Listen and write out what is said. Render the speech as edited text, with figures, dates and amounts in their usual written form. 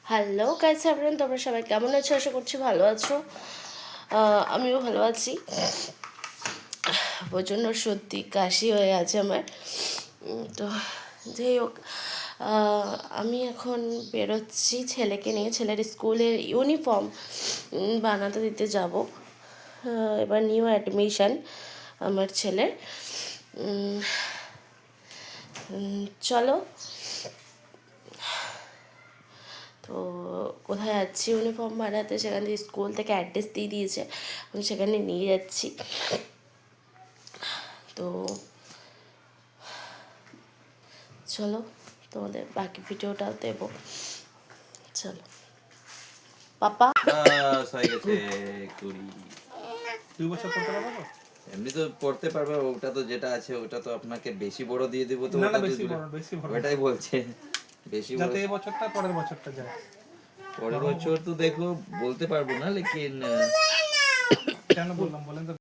Hello guys everyone, তোমরা সবাই কেমন আছো? আশা করছি ভালো আছো। আমিও ভালো আছি। প্রচণ্ড সত্যি কাশি হয়ে আছে আমার। তো যাই হোক, আমি এখন বেরোচ্ছি ছেলেকে নিয়ে। ছেলের স্কুলের ইউনিফর্ম বানাতে দিতে যাব। এবার নিউ অ্যাডমিশান আমার ছেলের। চলো, তো কোথায় যাচ্ছি ইউনিফর্ম বানাতে, সেখান থেকে স্কুল থেকে অ্যাড্রেস দিয়ে দিয়েছে, আমি সেখানে নিয়ে যাচ্ছি। তো চলো, তোমাদের বাকি ভিডিওটাও দেবো। চলো পাপা। হয়ে গেছে 2 বছর পড়তে পারবো তো? এমনি তো পড়তে পারবে, ওটা তো যেটা আছে ওটা তো আপনাকে বেশি বড় দিয়ে দেবো, তো না ওটা তো বেশি বড় ওটাই বলছে বেশি বড়। যাতে এই বছরটা পরের বছরটা যায়। পরের বছর তো দেখো বলতে পারবো না, লেকিন কেন বললাম বলেন তো?